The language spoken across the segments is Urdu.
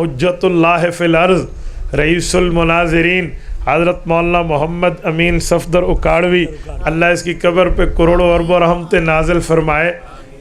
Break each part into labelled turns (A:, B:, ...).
A: حجت اللہ فی الارض رئیس المناظرین حضرت مولانا محمد امین صفدر اکاڑوی، اللہ اس کی قبر پہ کروڑوں اربوں رحمتیں نازل فرمائے۔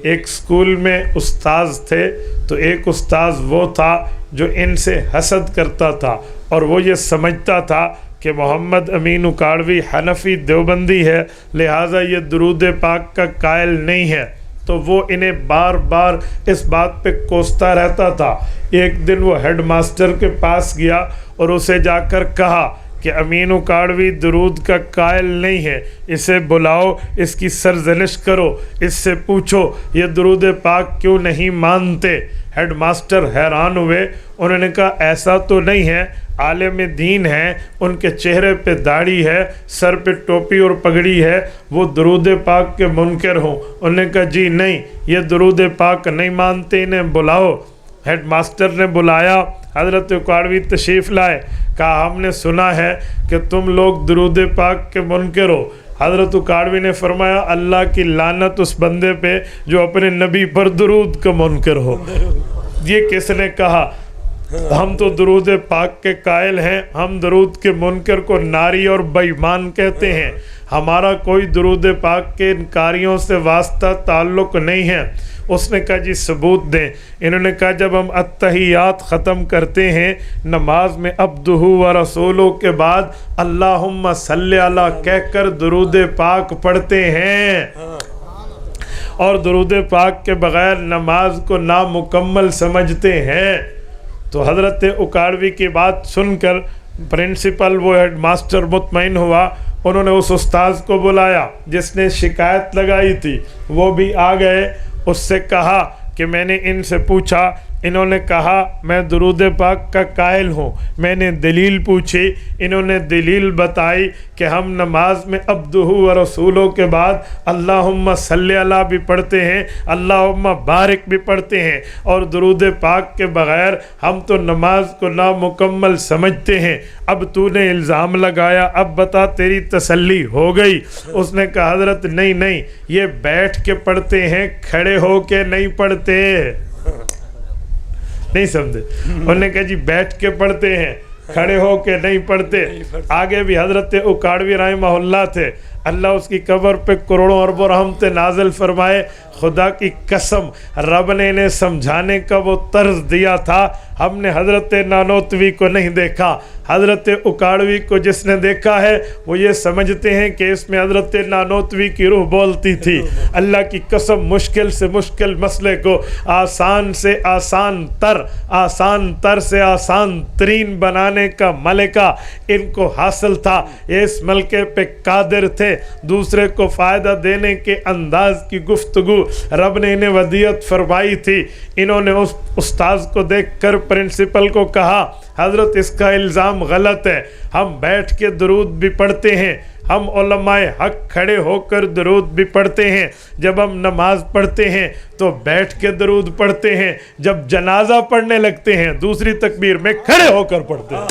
A: ایک سکول میں استاذ تھے، تو ایک استاذ وہ تھا جو ان سے حسد کرتا تھا، اور وہ یہ سمجھتا تھا کہ محمد امین اکاڑوی حنفی دیوبندی ہے، لہٰذا یہ درود پاک کا قائل نہیں ہے، تو وہ انہیں بار بار اس بات پہ کوستا رہتا تھا۔ ایک دن وہ ہیڈ ماسٹر کے پاس گیا اور اسے جا کر کہا کہ امین اکاڑوی درود کا قائل نہیں ہے، اسے بلاؤ، اس کی سرزنش کرو، اس سے پوچھو یہ درود پاک کیوں نہیں مانتے۔ ہیڈ ماسٹر حیران ہوئے، انہوں نے کہا ایسا تو نہیں ہے، عالم دین ہیں، ان کے چہرے پہ داڑھی ہے، سر پہ ٹوپی اور پگڑی ہے، وہ درود پاک کے منکر ہوں؟ انہوں نے کہا جی نہیں، یہ درود پاک نہیں مانتے، انہیں بلاؤ۔ ہیڈ ماسٹر نے بلایا، حضرت اکاڑوی تشریف لائے، کہا ہم نے سنا ہے کہ تم لوگ درود پاک کے منکر ہو۔ حضرت اکاڑوی نے فرمایا اللہ کی لعنت اس بندے پہ جو اپنے نبی پر درود کا منکر ہو۔ یہ کس نے کہا؟ ہم تو درود پاک کے قائل ہیں، ہم درود کے منکر کو ناری اور بے ایمان کہتے ہیں، ہمارا کوئی درود پاک کے انکاریوں سے واسطہ تعلق نہیں ہے۔ اس نے کہا جی ثبوت دیں۔ انہوں نے کہا جب ہم التحیات ختم کرتے ہیں نماز میں عبدہ و رسولہ کے بعد اللہم صلی علی کہہ کر درود پاک پڑھتے ہیں، اور درود پاک کے بغیر نماز کو نامکمل سمجھتے ہیں۔ تو حضرت اکاڑوی کی بات سن کر پرنسپل وہ ہیڈ ماسٹر مطمئن ہوا، انہوں نے اس استاذ کو بلایا جس نے شکایت لگائی تھی، وہ بھی آ گئے، اس سے کہا کہ میں نے ان سے پوچھا، انہوں نے کہا میں درود پاک کا قائل ہوں، میں نے دلیل پوچھی، انہوں نے دلیل بتائی کہ ہم نماز میں عبدہ و رسولہ کے بعد اللہم صلی علی بھی پڑھتے ہیں، اللہم بارک بھی پڑھتے ہیں، اور درود پاک کے بغیر ہم تو نماز کو نامکمل سمجھتے ہیں۔ اب تو نے الزام لگایا، اب بتا تیری تسلی ہو گئی؟ اس نے کہا حضرت نہیں، یہ بیٹھ کے پڑھتے ہیں، کھڑے ہو کے نہیں پڑھتے۔ نہیں سمجھے؟ انہوں نے کہا جی بیٹھ کے پڑھتے ہیں، کھڑے ہو کے نہیں پڑھتے۔ آگے بھی حضرت اکاڑوی رحمہ اللہ تھے، اللہ اس کی قبر پہ کروڑوں اربوں رحمتیں نازل فرمائے۔ خدا کی قسم رب نے انہیں سمجھانے کا وہ طرز دیا تھا، ہم نے حضرت نانوتوی کو نہیں دیکھا، حضرت اکاڑوی کو جس نے دیکھا ہے وہ یہ سمجھتے ہیں کہ اس میں حضرت نانوتوی کی روح بولتی تھی۔ اللہ کی قسم مشکل سے مشکل مسئلے کو آسان سے آسان تر سے آسان ترین بنانے کا ملکہ ان کو حاصل تھا، یہ اس ملکے پہ قادر تھے۔ دوسرے کو فائدہ دینے کے انداز کی گفتگو رب نے انہیں ودیعت فرمائی تھی۔ انہوں نے اس استاذ کو دیکھ کر پرنسپل کو کہا حضرت اس کا الزام غلط ہے، ہم بیٹھ کے درود بھی پڑھتے ہیں، ہم علماء حق کھڑے ہو کر درود بھی پڑھتے ہیں، جب ہم نماز پڑھتے ہیں تو بیٹھ کے درود پڑھتے ہیں، جب جنازہ پڑھنے لگتے ہیں دوسری تکبیر میں کھڑے ہو کر پڑھتے ہیں۔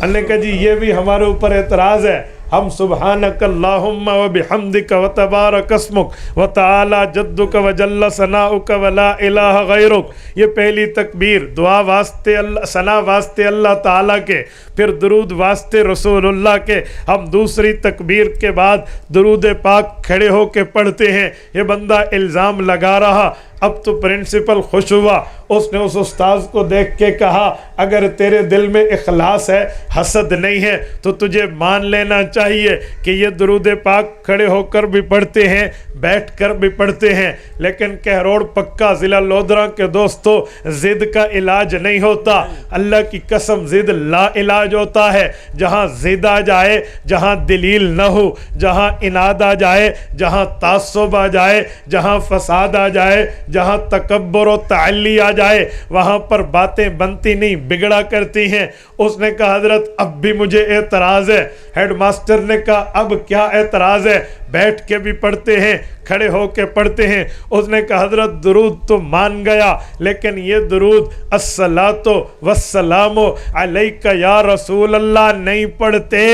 A: اللہ نے کہا جی یہ بھی ہمارے اوپر اعتراض ہے، ہم سبحانک اللہم و بحمدک و تبارک اسمک و تعالی جدک و جل ثناؤک و لا الہ غیرک، یہ پہلی تکبیر دعا واسطے اللہ، ثنا واسطے اللہ تعالیٰ کے، پھر درود واسطے رسول اللہ کے، ہم دوسری تکبیر کے بعد درود پاک کھڑے ہو کے پڑھتے ہیں۔ یہ بندہ الزام لگا رہا، اب تو پرنسپل خوش ہوا، اس نے اس استاذ کو دیکھ کے کہا اگر تیرے دل میں اخلاص ہے، حسد نہیں ہے، تو تجھے مان لینا چاہیے کہ یہ درود پاک کھڑے ہو کر بھی پڑھتے ہیں، بیٹھ کر بھی پڑھتے ہیں، لیکن کہروڑ پکا ضلع لودھرا کے دوستو ضد کا علاج نہیں ہوتا، اللہ کی قسم ضد لا علاج ہوتا ہے۔ جہاں ضد آ جائے، جہاں دلیل نہ ہو، جہاں اناد آ جائے، جہاں تعصب آ جائے، جہاں فساد آ جائے، جہاں تکبر و تعلی آ جائے، وہاں پر باتیں بنتی نہیں، بگڑا کرتی ہیں۔ اس نے کہا حضرت اب بھی مجھے اعتراض ہے۔ ہیڈ ماسٹر نے کہا اب کیا اعتراض ہے؟ بیٹھ کے بھی پڑھتے ہیں، کھڑے ہو کے پڑھتے ہیں۔ اس نے کہا حضرت درود تو مان گیا، لیکن یہ درود الصلاۃ والسلام علیک یا رسول اللہ نہیں پڑھتے۔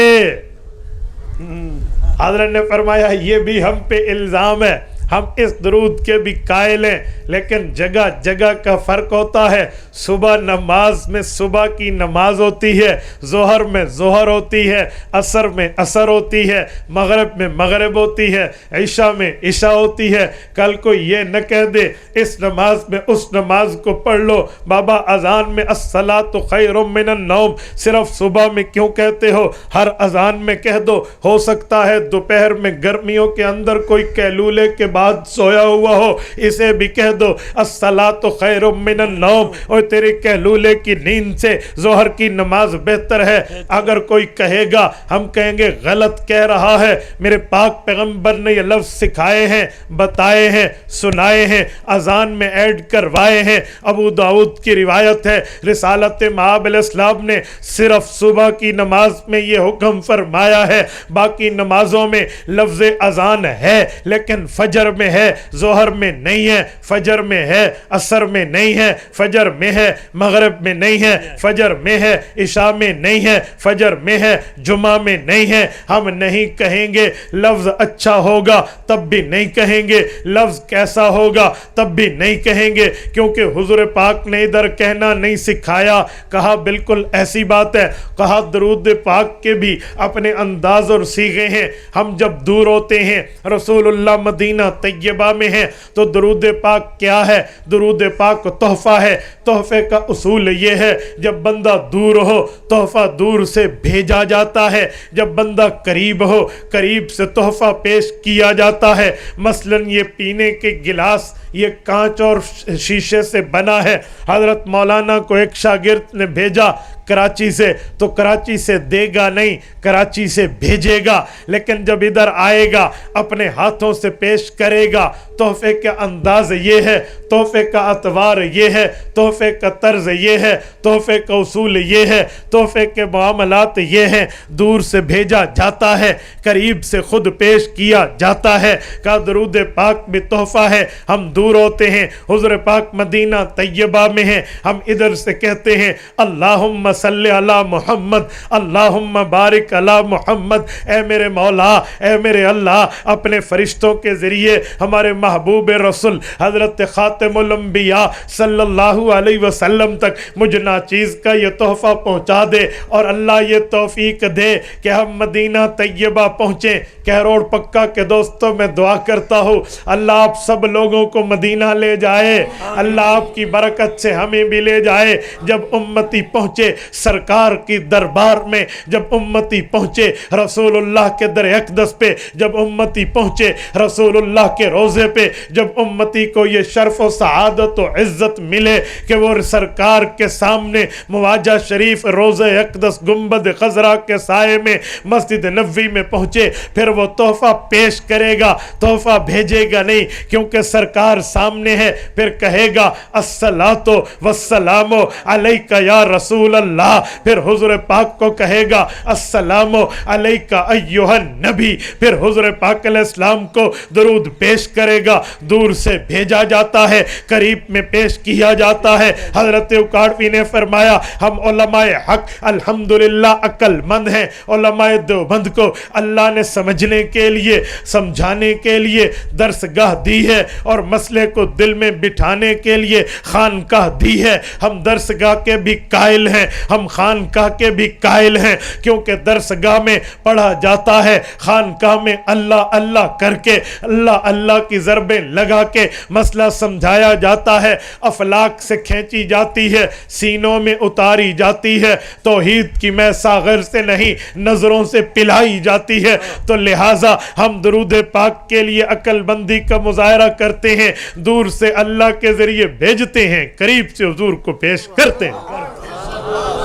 A: حضرت نے فرمایا یہ بھی ہم پہ الزام ہے، ہم اس درود کے بھی قائل ہیں، لیکن جگہ جگہ کا فرق ہوتا ہے۔ صبح نماز میں صبح کی نماز ہوتی ہے، ظہر میں ظہر ہوتی ہے، عصر میں عصر ہوتی ہے، مغرب میں مغرب ہوتی ہے، عشاء میں عشاء ہوتی ہے۔ کل کو یہ نہ کہہ دے اس نماز میں اس نماز کو پڑھ لو، بابا اذان میں الصلاۃ خیر من النوم صرف صبح میں کیوں کہتے ہو؟ ہر اذان میں کہہ دو۔ ہو سکتا ہے دوپہر میں گرمیوں کے اندر کوئی کیلولے کے بعد سویا ہوا ہو، اسے بھی کہہ دو الصلاۃ خیر من النوم، اور تیرے کیلولے کی نیند سے ظہر کی نماز بہتر ہے۔ اگر کوئی کہے گا ہم کہیں گے غلط کہہ رہا ہے، میرے پاک پیغمبر نے یہ لفظ سکھائے ہیں، بتائے ہیں، سنائے ہیں، اذان میں ایڈ کروائے ہیں۔ ابو داؤد کی روایت ہے، رسالت مآب علیہ السلام نے صرف صبح کی نماز میں یہ حکم فرمایا ہے، باقی نمازوں میں لفظ اذان ہے لیکن فجر میں ہے، ظہر میں نہیں ہے، فجر میں ہے، عصر میں نہیں ہے، فجر میں ہے، مغرب میں نہیں ہے، فجر میں ہے، عشاء میں نہیں ہے، فجر میں ہے، جمعہ میں نہیں ہے۔ ہم نہیں کہیں گے لفظ اچھا ہوگا تب بھی نہیں کہیں گے، لفظ کیسا ہوگا تب بھی نہیں کہیں گے، کیونکہ حضور پاک نے ادھر کہنا نہیں سکھایا۔ کہا بالکل ایسی بات ہے، کہا درود پاک کے بھی اپنے انداز اور صیغے ہیں۔ ہم جب دور ہوتے ہیں، رسول اللہ مدینہ طیبہ میں ہیں، تو درود پاک کیا ہے؟ درود پاک تحفہ ہے۔ تحفے کا اصول یہ ہے جب بندہ دور ہو تحفہ دور سے بھیجا جاتا ہے، جب بندہ قریب ہو قریب سے تحفہ پیش کیا جاتا ہے۔ مثلا یہ پینے کے گلاس یہ کانچ اور شیشے سے بنا ہے، حضرت مولانا کو ایک شاگرد نے بھیجا کراچی سے، تو کراچی سے دے گا نہیں، کراچی سے بھیجے گا، لیکن جب ادھر آئے گا اپنے ہاتھوں سے پیش کرے گا۔ تحفے کا انداز یہ ہے، تحفے کا اطوار یہ ہے، تحفے کا طرز یہ ہے، تحفے کا اصول یہ ہے، تحفے کے معاملات یہ ہیں۔ دور سے بھیجا جاتا ہے، قریب سے خود پیش کیا جاتا ہے۔ کا درود پاک بھی تحفہ ہے۔ ہم دور ہوتے ہیں، حضور پاک مدینہ طیبہ میں ہیں، ہم ادھر سے کہتے ہیں اللہم صلی علی محمد، اللہم بارک علی محمد۔ اے میرے مولا، اے میرے اللہ، اپنے فرشتوں کے ذریعے ہمارے محبوب رسول حضرت خاتم الانبیاء صلی اللہ علیہ وسلم تک مجھ ناچیز کا یہ تحفہ پہنچا دے، اور اللہ یہ توفیق دے کہ ہم مدینہ طیبہ پہنچیں۔ کہروڑ پکا کے دوستوں میں دعا کرتا ہوں اللہ آپ سب لوگوں کو مدینہ لے جائے، اللہ آپ کی برکت سے ہمیں بھی لے جائے۔ جب امتی پہنچے سرکار کی دربار میں، جب امتی پہنچے رسول اللہ کے در اقدس پہ، جب امتی پہنچے رسول اللہ کے روضے پہ، جب امتی کو یہ شرف و سعادت و عزت ملے کہ وہ سرکار کے سامنے مواجہ شریف روضہ اقدس گنبد خضرا کے سائے میں مسجد نبوی میں پہنچے، پھر وہ تحفہ پیش کرے گا، تحفہ بھیجے گا نہیں، کیونکہ سرکار سامنے ہے۔ پھر کہے گا الصلاۃ والسلام علیک یا رسول اللہ، پھر حضور پاک کو کہے گا السلام علیک ایھا النبی، پھر حضور پاک علیہ السلام کو درود پیش کرے گا۔ دور سے بھیجا جاتا ہے، قریب میں پیش کیا جاتا ہے۔ حضرت اکاڑوی نے فرمایا ہم علماء حق الحمدللہ عقل مند ہیں۔ علماء دیوبند کو اللہ نے سمجھنے کے لیے، سمجھانے کے لیے درسگاہ دی ہے، اور مسئلے کو دل میں بٹھانے کے لیے خانقاہ دی ہے۔ ہم درسگاہ کے بھی قائل ہیں، ہم خانقاہ کے بھی قائل ہیں، کیونکہ درسگاہ میں پڑھا جاتا ہے، خانقاہ میں اللہ اللہ کر کے، اللہ اللہ کی ضربیں لگا کے مسئلہ سمجھایا جاتا ہے، افلاک سے کھینچی جاتی ہے، سینوں میں اتاری جاتی ہے، توحید کی میں ساغر سے نہیں نظروں سے پلائی جاتی ہے۔ تو لہٰذا ہم درود پاک کے لیے عقل بندی کا مظاہرہ کرتے ہیں، دور سے اللہ کے ذریعے بھیجتے ہیں، قریب سے حضور کو پیش کرتے ہیں۔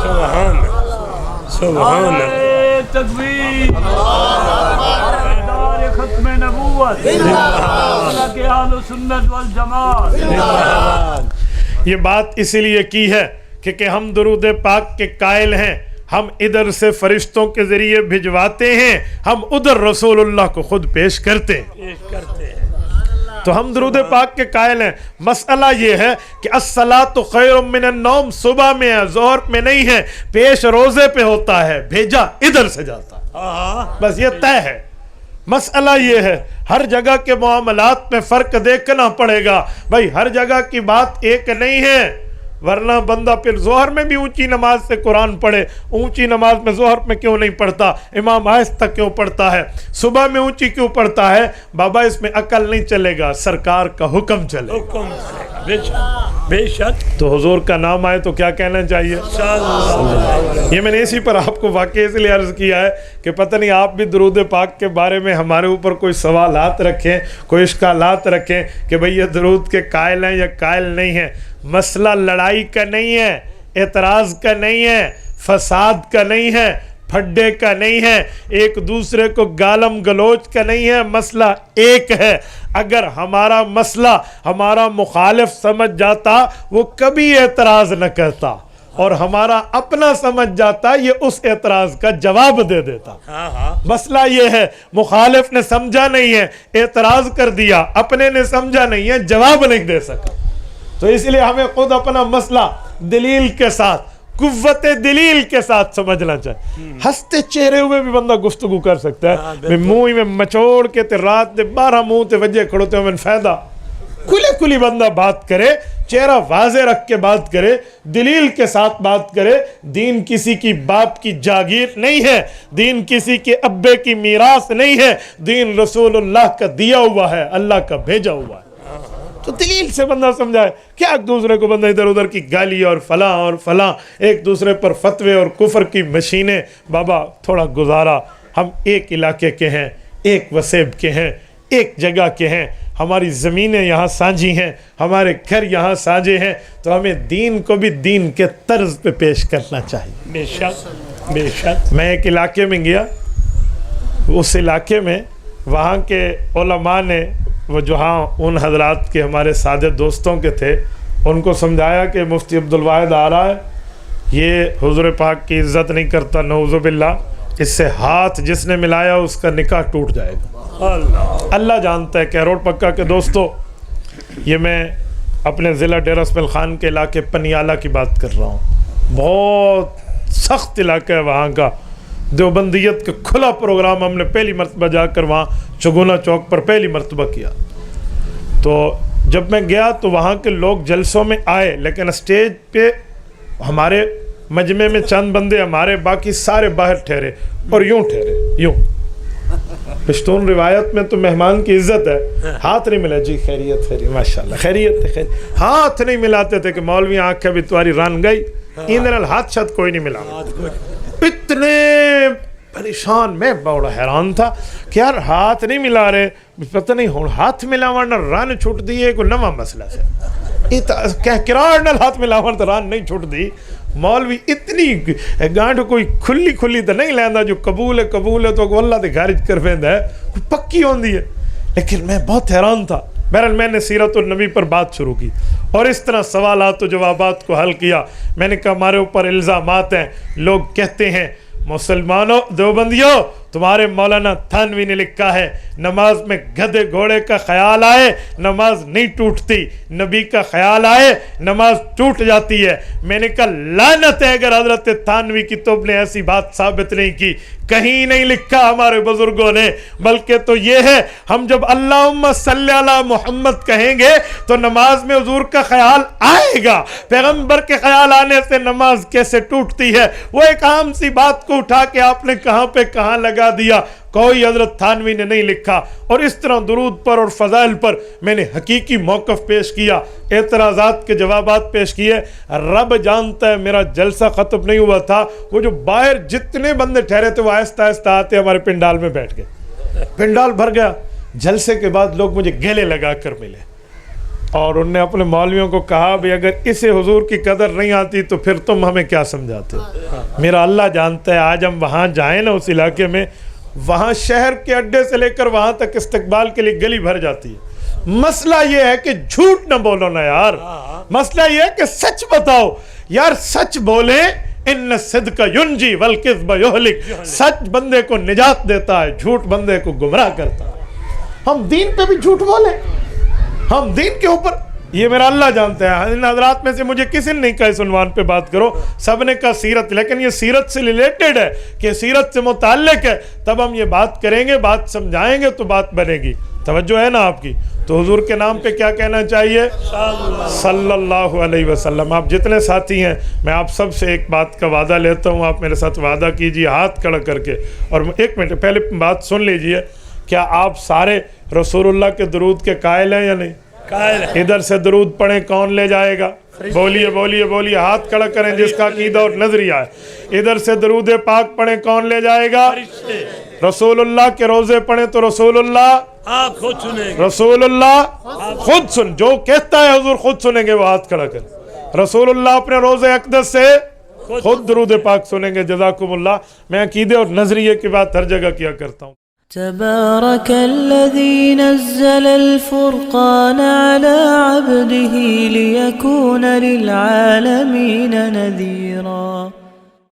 B: سبحان سبحان
C: تکبیر، دار ختم نبوت، اللہ کے اہل سنت والجماعت۔
A: یہ بات اسی لیے کی ہے کہ ہم درود پاک کے قائل ہیں، ہم ادھر سے فرشتوں کے ذریعے بھجواتے ہیں، ہم ادھر رسول اللہ کو خود پیش کرتے ہیں۔ تو ہم درود پاک کے قائل ہیں۔ مسئلہ یہ ہے کہ الصلاۃ خیر من النوم صبح میں ہے، ظہر میں نہیں ہے، پیش روزے پہ ہوتا ہے، بھیجا ادھر سے جاتا ہے، بس یہ طے ہے۔ مسئلہ یہ ہے ہر جگہ کے معاملات میں فرق دیکھنا پڑے گا بھائی، ہر جگہ کی بات ایک نہیں ہے، ورنہ بندہ پھر ظہر میں بھی اونچی نماز سے قرآن پڑھے، اونچی نماز میں ظہر میں کیوں نہیں پڑھتا، امام آہستہ کیوں پڑھتا ہے، صبح میں اونچی کیوں پڑھتا ہے؟ بابا اس میں عقل نہیں چلے گا، سرکار کا حکم چلے گا۔
B: حکم بے شک بے شک۔
A: تو حضور کا نام آئے تو کیا کہنا چاہیے؟ یہ میں نے اسی پر آپ کو واقعی اس لیے عرض کیا ہے کہ پتہ نہیں آپ بھی درود پاک کے بارے میں ہمارے اوپر کوئی سوالات رکھیں، کوئی اشکالات رکھیں کہ بھئی یہ درود کے قائل ہیں یا قائل نہیں ہیں۔ مسئلہ لڑائی کا نہیں ہے، اعتراض کا نہیں ہے، فساد کا نہیں ہے، پھڈے کا نہیں ہے، ایک دوسرے کو گالم گلوچ کا نہیں ہے، مسئلہ ایک ہے۔ اگر ہمارا مسئلہ ہمارا مخالف سمجھ جاتا وہ کبھی اعتراض نہ کرتا، اور ہمارا اپنا سمجھ جاتا یہ اس اعتراض کا جواب دے دیتا۔ مسئلہ یہ ہے مخالف نے سمجھا نہیں ہے، اعتراض کر دیا، اپنے نے سمجھا نہیں ہے، جواب نہیں دے سکا۔ تو اس لیے ہمیں خود اپنا مسئلہ دلیل کے ساتھ، قوت دلیل کے ساتھ سمجھنا چاہیے۔ ہنستے چہرے ہوئے بھی بندہ گفتگو کر سکتا ہے، میں منہ میں مچوڑ کے تے رات دے 12 منہ تے وجہ کھڑوتے ہوئے فائدہ، کھلی بندہ بات کرے، چہرہ واضح رکھ کے بات کرے، دلیل کے ساتھ بات کرے۔ دین کسی کی باپ کی جاگیر نہیں ہے، دین کسی کے ابے کی میراث نہیں ہے، دین رسول اللہ کا دیا ہوا ہے، اللہ کا بھیجا ہوا ہے۔ تو دلیل سے بندہ سمجھائے، کیا ایک دوسرے کو بندہ ادھر ادھر کی گالی اور فلاں ایک دوسرے پر فتوے اور کفر کی مشینیں۔ بابا تھوڑا گزارا، ہم ایک علاقے کے ہیں، ایک وسیب کے ہیں، ایک جگہ کے ہیں، ہماری زمینیں یہاں سانجھی ہیں، ہمارے گھر یہاں سانجے ہیں، تو ہمیں دین کو بھی دین کے طرز پہ پیش کرنا چاہیے۔
B: بے شک بے شک۔
A: میں ایک علاقے میں گیا، اس علاقے میں وہاں کے علماء نے وہ جہاں ان حضرات کے ہمارے سادہ دوستوں کے تھے، ان کو سمجھایا کہ مفتی عبدالواحد آ رہا ہے، یہ حضور پاک کی عزت نہیں کرتا، نعوذ باللہ، اس سے ہاتھ جس نے ملایا اس کا نکاح ٹوٹ جائے گا۔ اللہ جانتا ہے کہ روڈ پکا کے دوستو، یہ میں اپنے ضلع ڈیرہ اسماعیل خان کے علاقے پنیالہ کی بات کر رہا ہوں، بہت سخت علاقہ ہے وہاں کا۔ دیوبندیت کا کھلا پروگرام ہم نے پہلی مرتبہ جا کر وہاں چگونا چوک پر پہلی مرتبہ کیا۔ تو جب میں گیا تو وہاں کے لوگ جلسوں میں آئے، لیکن اسٹیج پہ ہمارے مجمع میں چند بندے ہمارے، باقی سارے باہر ٹھہرے، اور یوں ٹھہرے، یوں۔ پشتون روایت میں تو مہمان کی عزت ہے، ہاتھ نہیں ملا، جی خیریت ماشاءاللہ خیریت ہے، ہاتھ نہیں ملاتے تھے کہ مولوی آنکھ بھی تمہاری ران گئی، اندر ہاتھ شد کوئی نہیں ملا۔ اتنے پریشان، میں بڑا حیران تھا کہ یار ہاتھ نہیں ملا رہے، پتہ نہیں ہوں ہاتھ ملاونا رن چھٹ دی ہے کوئی نواں مسئلہ سے، کہکراڑ نال ہاتھ ملاونا تو رن نہیں چھٹ دی۔ مولوی اتنی گانڈ کوئی کھلی تو نہیں لینا، جو قبول ہے تو اللہ دے خارج کر ویندا ہے، کوئی پکی ہوندی ہے۔ لیکن میں بہت حیران تھا۔ بہرحال میں نے سیرت النبی پر بات شروع کی اور اس طرح سوالات و جوابات کو حل کیا۔ میں نے کہا ہمارے اوپر الزامات ہیں، لوگ کہتے ہیں مسلمانوں دیوبندیوں، تمہارے مولانا تھانوی نے لکھا ہے نماز میں گدھے گھوڑے کا خیال آئے نماز نہیں ٹوٹتی، نبی کا خیال آئے نماز ٹوٹ جاتی ہے۔ میں نے کہا لعنت ہے اگر حضرت تھانوی کی تم نے ایسی بات ثابت نہیں کی، کہیں نہیں لکھا ہمارے بزرگوں نے، بلکہ تو یہ ہے ہم جب اللہم صلی علی محمد کہیں گے تو نماز میں حضور کا خیال آئے گا۔ پیغمبر کے خیال آنے سے نماز کیسے ٹوٹتی ہے؟ وہ ایک عام سی بات کو اٹھا کے آپ نے کہاں پہ کہاں لگا دیا، کوئی حضرت تھانوی نے نہیں لکھا۔ اور اس طرح درود پر اور فضائل پر میں نے حقیقی موقف پیش کیا، اعتراضات کے جوابات پیش کیے۔ رب جانتا ہے میرا جلسہ ختم نہیں ہوا تھا، وہ جو باہر جتنے بندے ٹھہرے تھے وہ آہستہ آہستہ آتے ہمارے پنڈال میں بیٹھ گئے، پنڈال بھر گیا۔ جلسے کے بعد لوگ مجھے گلے لگا کر ملے اور انہوں نے اپنے مولویوں کو کہا بھی اگر اسے حضور کی قدر نہیں آتی تو پھر تم ہمیں کیا سمجھاتے ہو؟ میرا اللہ جانتا ہے آج ہم وہاں جائیں نا اس علاقے میں، وہاں شہر کے اڈے سے لے کر وہاں تک استقبال کے لیے گلی بھر جاتی ہے۔ مسئلہ یہ ہے کہ جھوٹ نہ بولو نا یار، مسئلہ یہ ہے کہ سچ بتاؤ یار، سچ بولیں، ان الصدق ینجی والکذب یہلک، سچ بندے کو نجات دیتا ہے، جھوٹ بندے کو گمراہ کرتا ہے۔ ہم دین پہ بھی جھوٹ بولیں، ہم دین کے اوپر یہ میرا اللہ جانتا ہے. ان حضرات میں سے مجھے کسی نے نہیں کہا اس عنوان پہ بات کرو, سب نے کہا سیرت, لیکن یہ سیرت سے ریلیٹڈ ہے کہ سیرت سے متعلق ہے, تب ہم یہ بات کریں گے, بات سمجھائیں گے تو بات بنے گی. توجہ ہے نا آپ کی؟ تو حضور کے نام پہ کیا کہنا چاہیے؟ صلی اللہ علیہ وسلم. آپ جتنے ساتھی ہیں, میں آپ سب سے ایک بات کا وعدہ لیتا ہوں, آپ میرے ساتھ وعدہ کیجئے ہاتھ کھڑا کر کے. اور ایک منٹ پہلے بات سن لیجئے, کیا آپ سارے رسول اللہ کے درود کے قائل ہیں یا نہیں؟
B: قائل ہے.
A: ادھر سے درود پڑھیں, کون لے جائے گا؟ بولیے بولیے بولیے, ہاتھ کھڑا کریں جس کا عقیدہ اور نظریہ ہے. ادھر سے درود پاک پڑھیں, کون لے جائے گا؟
B: فرشتے.
A: رسول اللہ کے روزے پڑھیں تو رسول اللہ
B: آپ خود سنیں گے.
A: رسول اللہ خود سن, جو کہتا ہے حضور خود سنیں گے, وہ ہاتھ کھڑا کر. رسول اللہ اپنے روزے اقدس سے خود درود پاک سنیں گے. جزاکم اللہ. میں عقیدے اور نظریے کی بات ہر جگہ کیا کرتا ہوں.
D: تبارك الذي نزل الفرقان على عبده ليكون للعالمين نذيرا.